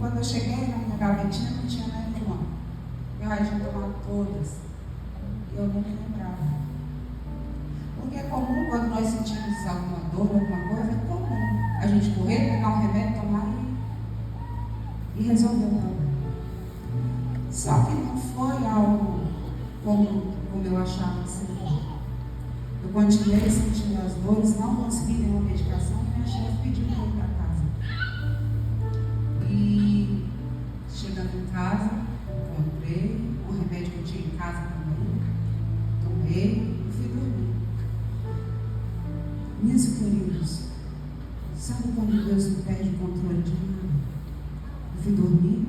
quando eu cheguei na minha gavetinha, não tinha nenhuma. Eu já tinha tomado todas. E eu não me lembrava. Porque é comum, quando nós sentimos alguma dor, alguma coisa, é comum a gente correr, pegar um remédio, tomar e resolver o problema. Só que não foi algo como eu achava que seria. Eu continuei sentindo as dores, não consegui nenhuma medicação, e minha chefe pediu para eu ir para casa. E chegando em casa, comprei o remédio que eu tinha em casa também, tomei e fui dormir. Nisso, queridos, sabe quando Deus não perde o controle de nada? Eu fui dormir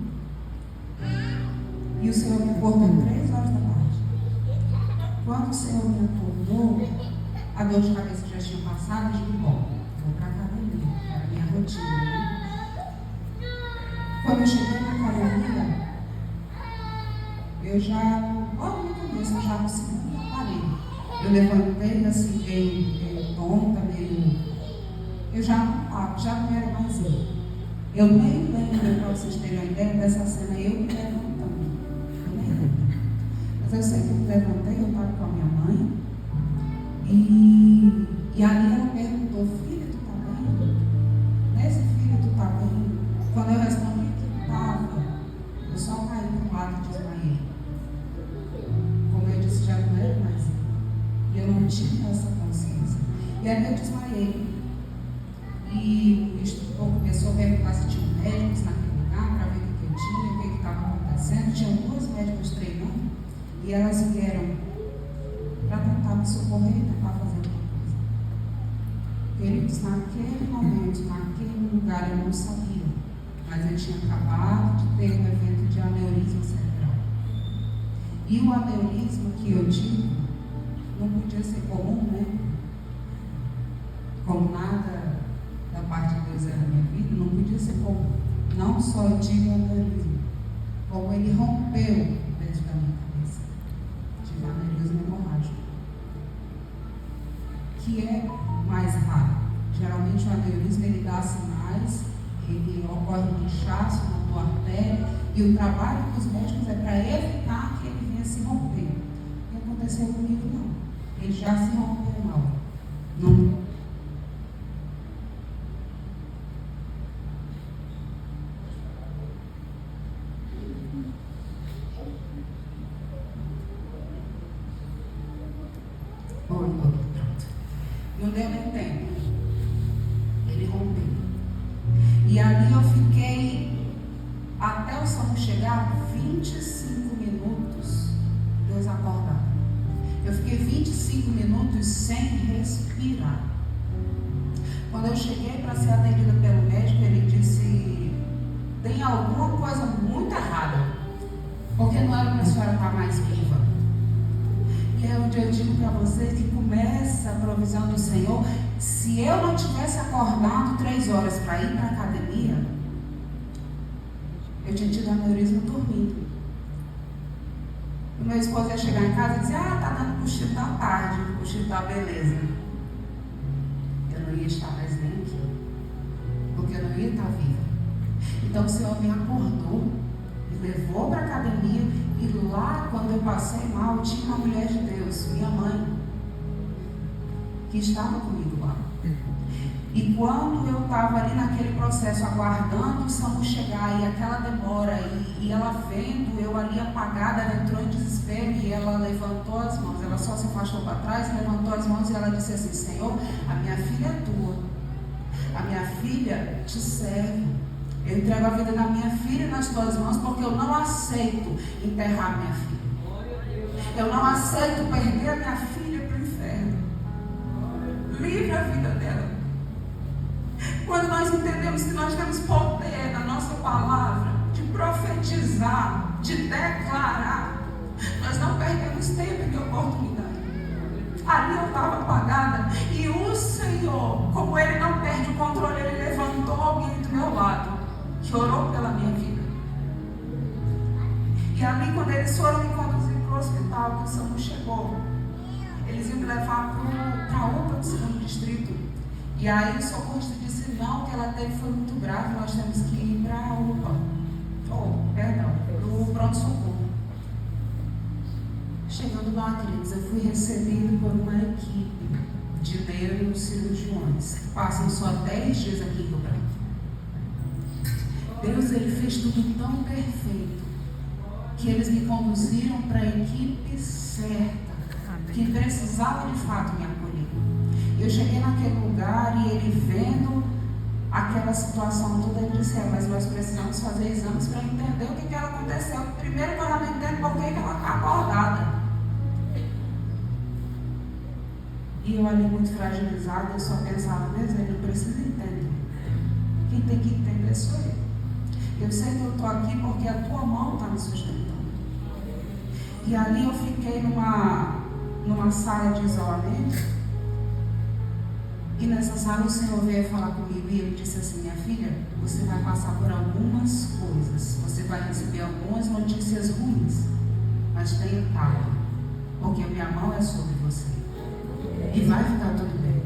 e o Senhor me acordou 3 horas da tarde. Quando o Senhor me acordou, a dor de cabeça já tinha passado, eu digo, bom, vou para a academia, era a minha rotina, né? Quando eu cheguei na academia, eu já, logo no começo, eu já no segundo aparelho. Eu levantei assim, meio tonta, eu já não era mais eu. Eu nem lembro, para vocês terem uma ideia dessa cena, eu me levantando. Eu nem lembro. Mas eu sei que eu me levantei, eu estava com a minha mãe, e ali ela perguntou, filha, tu está bem? Nesse filho, tu está bem? Quando eu respondi que estava, eu só caí para o lado e desmaiei. Como eu disse, já não era mais eu. E eu não tinha essa consciência. E aí eu desmaiei. E o instrutor começou a perguntar se tinha médicos naquele lugar, para ver o que eu tinha, o que estava acontecendo. Tinham 2 médicos treinando e elas vieram para tentar me socorrer e tentar fazer alguma coisa. Queridos, naquele momento, naquele lugar, eu não sabia, mas eu tinha acabado de ter um evento de aneurisma cerebral. E o aneurisma que eu tive não podia ser comum, né? Como nada da parte de Deus era na minha vida, não podia ser comum. Não só eu tive um aneurisma, como ele rompeu dentro da minha cabeça. Tive um aneurisma hemorrágico, que é mais raro. Geralmente o aneurisma ele dá sinais, ele ocorre um inchaço na tua artéria, e o trabalho dos médicos é para evitar que ele venha se romper. O que aconteceu comigo não. Ele já se rompeu na hora. Não. Pronto. Não deu nem tempo. Ele rompeu. E ali eu fiquei, até o SAMU chegar, 25 minutos desacordada. Eu fiquei 25 minutos sem respirar. Quando eu cheguei para ser atendida pelo médico, ele disse, tem alguma coisa muito errada, porque não era para a senhora estar mais viva. E é onde eu digo para vocês que começa a provisão do Senhor. Se eu não tivesse acordado 3 horas para ir para a academia, eu tinha tido aneurisma dormindo. O meu esposo ia chegar em casa e dizer, tá dando cochilo da tarde, cochilo da beleza. Eu não ia estar mais nem aqui, porque eu não ia estar viva. Então o Senhor me acordou, me levou para a academia, e lá, quando eu passei mal, tinha uma mulher de Deus, minha mãe, que estava comigo lá. E quando eu estava ali naquele processo, aguardando o SAMU chegar, e aquela demora, e ela vendo eu ali apagada, ela entrou em desespero, e ela levantou as mãos, ela só se afastou para trás, levantou as mãos, e ela disse assim, Senhor, a minha filha é tua, a minha filha te serve, eu entrego a vida da minha filha nas tuas mãos, porque eu não aceito enterrar minha filha, eu não aceito perder a minha filha para o inferno, livre a vida dela. Quando nós entendemos que nós temos poder na nossa palavra de profetizar, de declarar, nós não perdemos tempo de oportunidade. Ali eu estava apagada e o Senhor, como Ele não perde o controle, Ele levantou alguém do meu lado que orou pela minha vida. E ali, quando eles foram me conduzir para o hospital, que o SAMU chegou, eles iam me levar para a UPA do 2º distrito. E aí o socorrista disse, não, o que ela teve foi muito grave, nós temos que ir para a UPA. pro pronto-socorro. Chegando lá, queridos, eu fui recebido por uma equipe de neurocirurgiões que passam só 10 dias aqui em Rio Branco. Deus, Ele fez tudo tão perfeito que eles me conduziram para a equipe certa, que precisava de fato me acolher. Eu cheguei naquele lugar e ele vendo aquela situação toda, ele disse: mas nós precisamos fazer exames para entender o que ela aconteceu. Primeiro que ela não entende por que ela está acordada. E eu ali muito fragilizada, eu só pensava: Deus, ele não precisa entender. Quem tem que entender sou eu. Eu sei que eu estou aqui porque a tua mão está me sustentando. E ali eu fiquei numa sala de isolamento. E nessa sala o Senhor veio falar comigo e ele disse assim: minha filha, você vai passar por algumas coisas. Você vai receber algumas notícias ruins. Mas tenha calma, porque a minha mão é sobre você. E vai ficar tudo bem.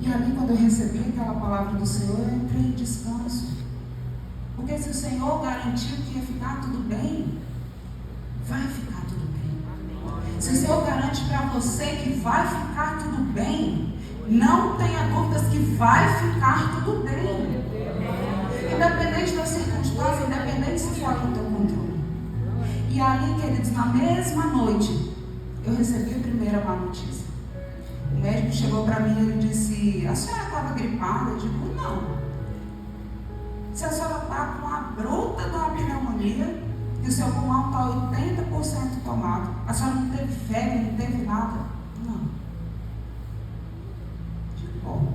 E ali, quando eu recebi aquela palavra do Senhor, eu entrei em descanso. Porque se o Senhor garantiu que ia ficar tudo bem, vai ficar tudo bem. Se o Senhor garante para você que vai ficar tudo bem, não tenha dúvidas que vai ficar tudo bem. Independente da circunstância, independente se for no teu controle. E ali, queridos, na mesma noite, eu recebi a primeira má notícia. O médico chegou para mim e ele disse: a senhora estava gripada? Eu digo: não. Se a senhora está com uma bruta de uma pneumonia, e o seu pulmão está 80% tomado, a senhora não teve febre, não teve nada? Não. Digo: bom,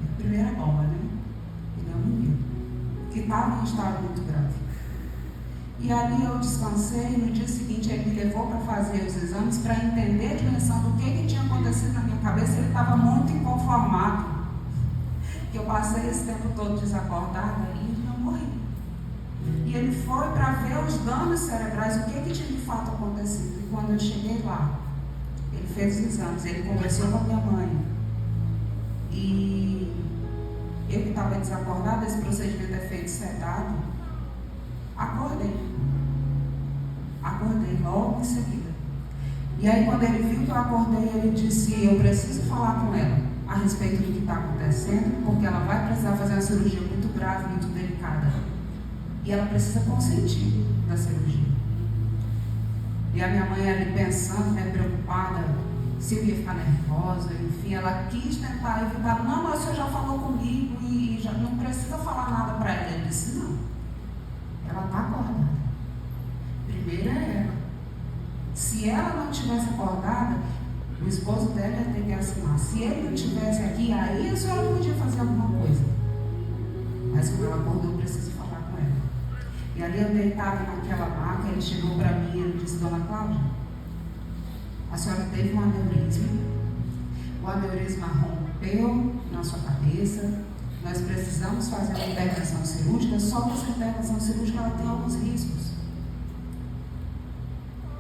é a primeira bomba, né? Pneumonia, que estava em estado muito grave. E ali eu descansei, no dia seguinte ele me levou para fazer os exames, para entender a dimensão do que tinha acontecido na minha cabeça. Ele estava muito inconformado, que eu passei esse tempo todo desacordada e não morri. E ele foi para ver os danos cerebrais, o que tinha de fato acontecido. E quando eu cheguei lá, ele fez os exames, ele conversou com a minha mãe. E eu que estava desacordada, esse procedimento é feito sedado, acordei logo em seguida. E aí, quando ele viu que eu acordei, ele disse: eu preciso falar com ela a respeito do que está acontecendo, porque ela vai precisar fazer uma cirurgia muito grave, muito delicada, e ela precisa consentir da cirurgia. E a minha mãe ali pensando, né, preocupada se eu ia ficar nervosa, enfim, ela quis tentar evitar. Não, mas o senhor já falou comigo e já não precisa falar nada para ela. Ele disse: não, ela está acordada. Primeiro é ela. Se ela não tivesse acordada, o esposo dela ia ter que assinar. Se ele não estivesse aqui, aí a senhora podia fazer alguma coisa. Mas quando ela acordou, eu preciso falar com ela. E ali eu deitava naquela maca, ele chegou para mim e ele disse: dona Cláudia, a senhora teve um aneurisma. O aneurisma rompeu na sua cabeça. Nós precisamos fazer uma intervenção cirúrgica, só que essa intervenção cirúrgica ela tem alguns riscos.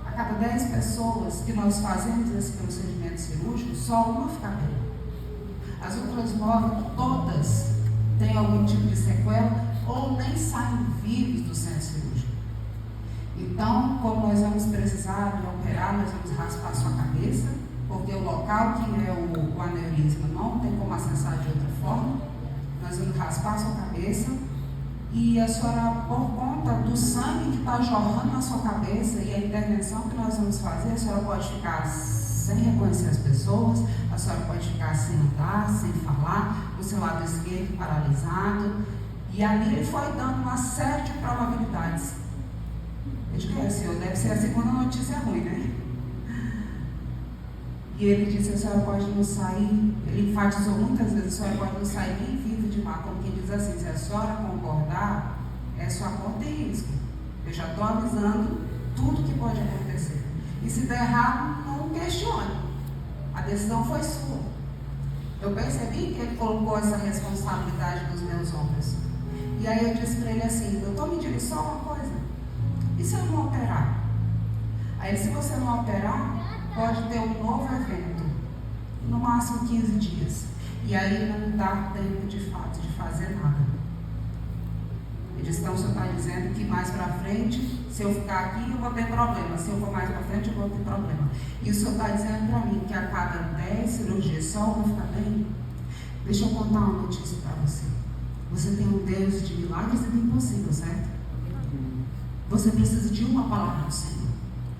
A cada 10 pessoas que nós fazemos esse procedimento cirúrgico, só uma fica bem. As outras 9, todas têm algum tipo de sequela ou nem saem vivos do centro cirúrgico. Então, como nós vamos precisar de operar, nós vamos raspar a sua cabeça, porque o local que é o aneurisma não tem como acessar de outra forma. Nós vamos raspar a sua cabeça e a senhora, por conta do sangue que está jorrando na sua cabeça e a intervenção que nós vamos fazer, a senhora pode ficar sem reconhecer as pessoas, a senhora pode ficar sem andar, sem falar, o seu lado esquerdo paralisado. E ali ele foi dando uma série de probabilidades. Eu digo: senhor, deve ser a segunda notícia ruim, né? E ele disse: a senhora pode não sair, ele enfatizou muitas vezes: a senhora pode não sair nem viva de lá, como quem diz assim: se a senhora concordar, é sua conta e risco. Eu já estou avisando tudo que pode acontecer. E se der errado, não questione. A decisão foi sua. Eu percebi que ele colocou essa responsabilidade nos meus ombros. E aí eu disse para ele assim: doutor, me diga só uma coisa. E se eu não operar? Aí, se você não operar, pode ter um novo evento, no máximo 15 dias. E aí não dá tempo de fato de fazer nada. Ele disse, então o senhor está dizendo que mais para frente, se eu ficar aqui, eu vou ter problema. Se eu for mais para frente, eu vou ter problema. E o senhor está dizendo para mim que a cada 10 cirurgias só eu vou ficar bem? Deixa eu contar uma notícia para você. Você tem um Deus de milagres e do impossível, certo? Você precisa de uma palavra do Senhor.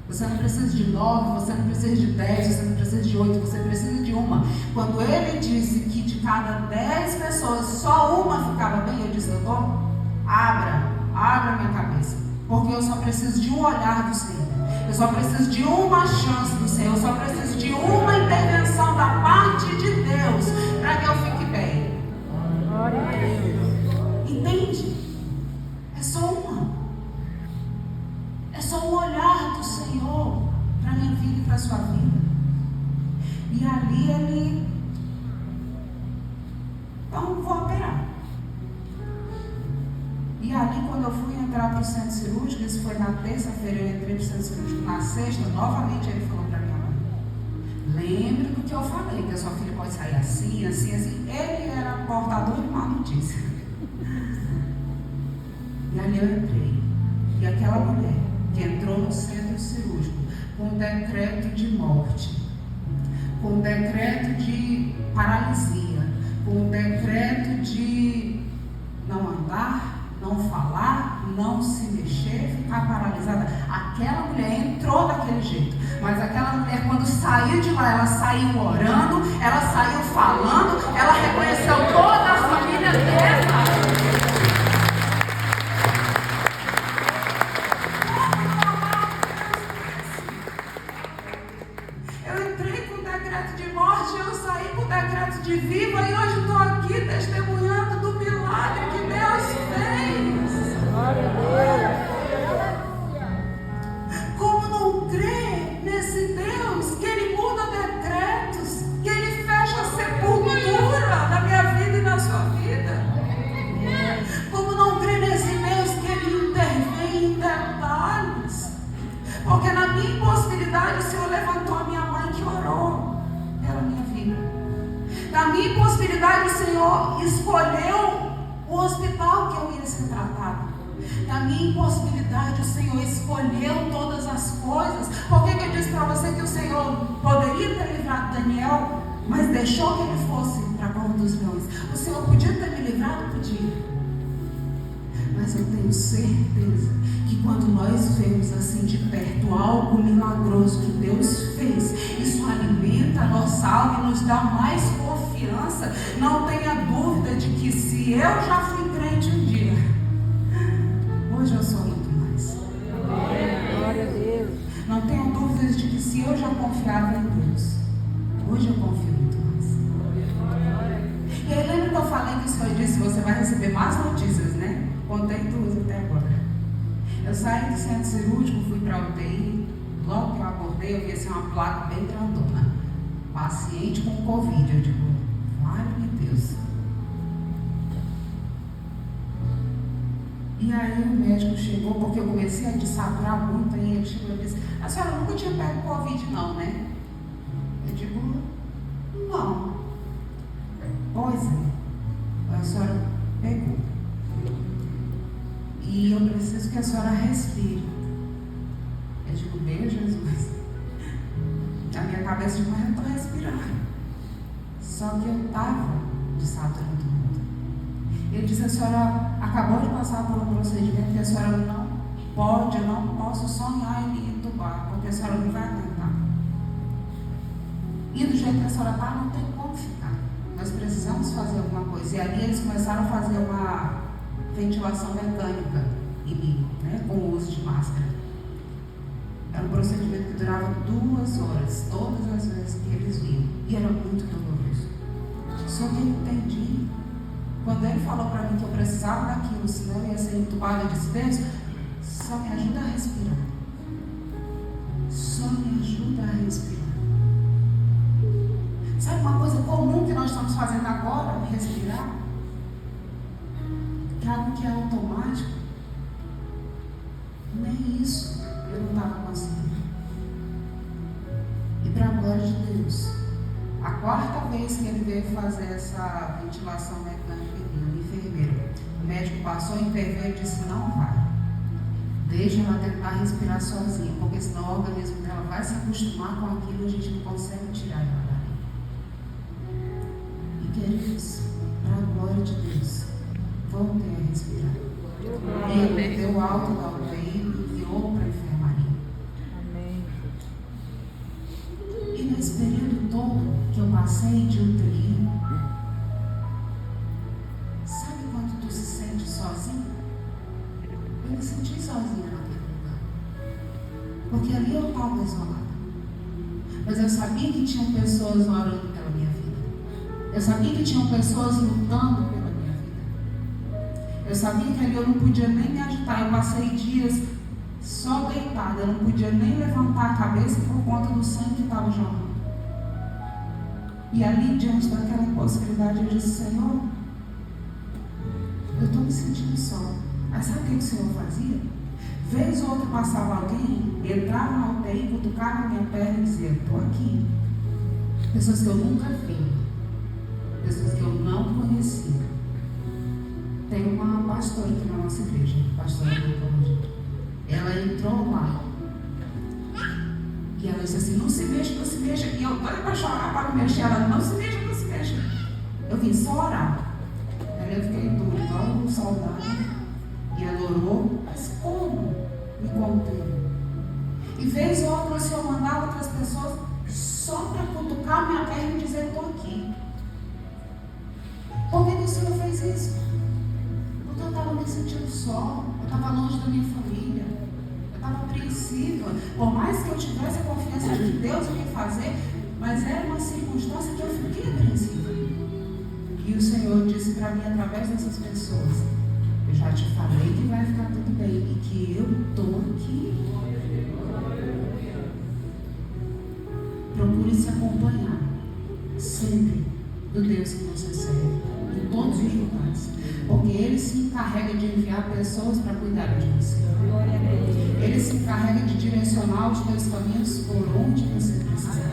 Você não precisa de 9, você não precisa de 10, você não precisa de 8, você precisa de uma. Quando ele disse que de cada 10 pessoas, só uma ficava bem, eu disse, doutor, abra minha cabeça. Porque eu só preciso de um olhar do Senhor. Eu só preciso de uma chance do Senhor. Eu só preciso de uma intervenção da parte de Deus para que eu fique bem. Glória a Deus. Entende? É só uma. É só um olhar do Senhor para a minha vida e para a sua vida. E ali ele... Então, vou operar. E ali, quando eu fui entrar para o centro cirúrgico, isso foi na terça-feira, eu entrei para o centro cirúrgico. Na sexta, novamente ele falou para minha mãe, lembre do que eu falei, que a sua filha pode sair assim, assim, assim. Ele era portador de má notícia. E ali eu entrei. E aquela mulher que entrou no centro cirúrgico com um decreto de morte, com um decreto de paralisia, com um decreto de não andar, não falar, não se mexer, ficar paralisada. Aquela mulher entrou daquele jeito, mas aquela mulher, quando saiu de lá, ela saiu orando, ela saiu falando, ela reconheceu toda a família dela. Eu entrei com decreto de morte, eu saí com decreto de viva e hoje estou aqui testemunhando do milagre que Deus fez. Glória a Deus. Como não crer nesse Deus que Ele muda decretos, que Ele fecha a sepultura na minha vida e na sua vida? Como não crer nesse Deus que Ele intervém em detalhes? Porque na minha impossibilidade o Senhor levantou a minha mãe que orou pela minha vida. Na minha impossibilidade o Senhor escolheu o hospital que eu ia ser tratado. Na minha impossibilidade o Senhor escolheu todas as coisas. Por que eu disse para você que o Senhor poderia ter livrado Daniel, mas deixou que ele fosse para a cova dos leões? O Senhor podia ter me livrado? Podia. Mas eu tenho certeza que quando nós vemos assim de perto algo milagroso que Deus fez, isso alimenta a nossa alma e nos dá mais confiança. Não tenha dúvida de que se eu já fui crente um dia, hoje eu sou muito mais. Glória a Deus. Não tenha dúvidas de que se eu já confiava em Deus, hoje eu confio muito mais. E aí lembra que eu falei que o Senhor disse, você vai receber mais notícias, né? Contei duas até agora. Eu saí do centro cirúrgico, fui para a UTI. Logo que eu acordei, eu vi assim uma placa bem grandona. Paciente com Covid. Eu digo, vale-me Deus. E aí o médico chegou, porque eu comecei a desaturar muito, aí ele chegou e disse, a senhora nunca tinha pego Covid não, né? Eu digo, não. Pois é, a senhora pegou. E eu preciso que a senhora respire. Eu digo, meu Jesus. Na minha cabeça, eu digo, mas eu estou respirando. Só que eu estava desaturando muito. Ele disse, a senhora acabou de passar por um procedimento que a senhora não pode, eu não posso sonhar em me entubar, porque a senhora não vai aguentar. E do jeito que a senhora está, não tem como ficar. Nós precisamos fazer alguma coisa. E ali eles começaram a fazer uma ventilação mecânica em mim, né, com o uso de máscara. Era um procedimento que durava 2 horas, todas as vezes que eles vinham. E era muito doloroso. Só que eu entendi. Quando ele falou para mim que eu precisava daquilo, senão eu ia ser entubado, eu disse, Deus, só me ajuda a respirar. Só me ajuda a respirar. Sabe uma coisa comum que nós estamos fazendo agora? Respirar. Que é algo que é automático. Nem isso eu não estava conseguindo. E para a glória de Deus, a 4ª vez que ele veio fazer essa ventilação mecânica em mim, o enfermeiro, o médico passou, interveio e disse: não vai. Deixa ela tentar respirar sozinha, porque senão o organismo dela vai se acostumar com aquilo e a gente não consegue tirar ela dali. E queridos, para a glória de Deus, voltem a respirar. Ele deu alta da UTI e enviou para a enfermaria. Amém. E nesse período todo que eu passei de UTI, sabe quando tu se sente sozinho? Eu me senti sozinha naquele lugar. Porque ali eu estava isolada. Mas eu sabia que tinham pessoas orando pela minha vida. Eu sabia que tinham pessoas lutando pela minha vida. Eu sabia que ali eu não podia nem me agitar. Eu passei dias só deitada. Eu não podia nem levantar a cabeça por conta do sangue que estava jorrando. E ali, diante daquela impossibilidade, eu disse: Senhor, eu estou me sentindo só. Mas sabe o que o Senhor fazia? Vez ou outra passava alguém, entrava na UTI, cutucava a minha perna e dizia: estou aqui. Pessoas que eu nunca vi, pessoas que eu não conhecia. Tem uma pastora aqui na nossa igreja, pastora Doutora. Ela entrou lá e ela disse assim: não se mexa, não se mexa. E eu doida para chorar, para me mexer. Ela: não se mexa, não se mexa. Eu vim só orar. Aí eu fiquei duro, igual um soldado. E adorou, mas como? Me contei. E vez ou outra o Senhor mandava outras pessoas só para cutucar minha perna e dizer: estou aqui. Por que o Senhor fez isso? Porque eu estava me sentindo só, eu estava longe da minha família, eu estava apreensiva. Por mais que eu tivesse a confiança de que Deus ia fazer, mas era uma circunstância que eu fiquei apreensiva. E o Senhor disse para mim através dessas pessoas: eu já te falei que vai ficar tudo bem e que eu estou aqui. Procure se acompanhar sempre do Deus que você serve, em todos os lugares, porque Ele se encarrega de enviar pessoas para cuidar de você. Ele se encarrega de direcionar os teus caminhos por onde você precisa.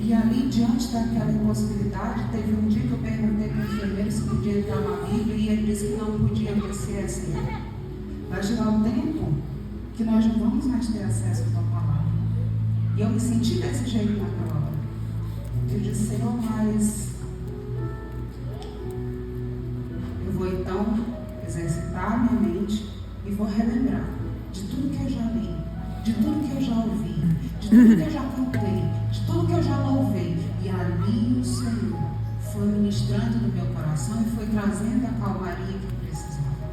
E ali, diante daquela impossibilidade, teve um dia que eu perguntei para o enfermeiro se podia entrar na Bíblia e ele disse que não podia descer assim. Vai chegar o tempo que nós não vamos mais ter acesso à tua palavra. E eu me senti desse jeito naquela hora. Eu disse: Senhor, mas eu vou então exercitar minha mente e vou relembrar de tudo que eu já li, de tudo que eu já ouvi, de tudo que eu já cantei, de tudo que eu já louvei. E ali o Senhor foi ministrando no meu coração e foi trazendo a calmaria que eu precisava.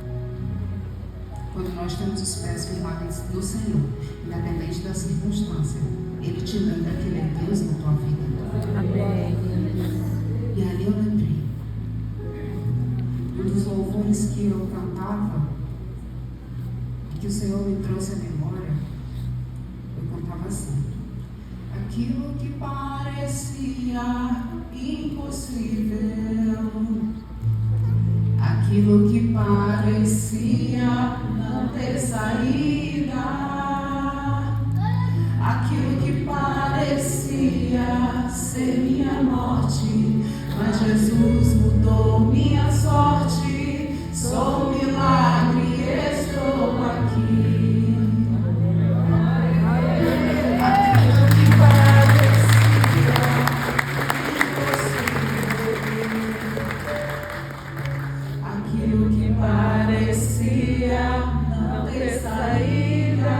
Quando nós temos os pés firmados no Senhor, independente da circunstância, Ele te lembra que Ele é Deus na tua vida. Amém. E ali eu lembrei. Um dos louvores que eu cantava, que o Senhor me trouxe à memória, eu cantava assim: aquilo que parecia impossível, aquilo que parecia não ter saída, aquilo que parecia ser minha morte, mas Jesus mudou minha sorte. Sou um milagre, estou aqui. Aquilo que parecia impossível, aquilo que parecia não ter saída,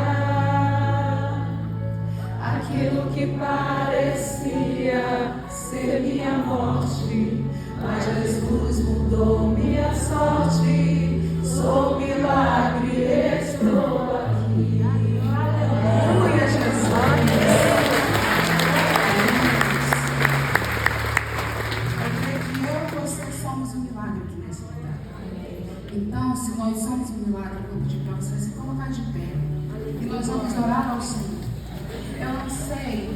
aquilo que parecia ser minha morte, mas Jesus mudou minha sorte. Sou um milagre, estou aqui. Aleluia, Jesus. Eu creio que eu e você somos um milagre aqui nesse lugar. Então, se nós somos um milagre, eu vou pedir para você se colocar de pé. E nós vamos orar ao Senhor. Eu não sei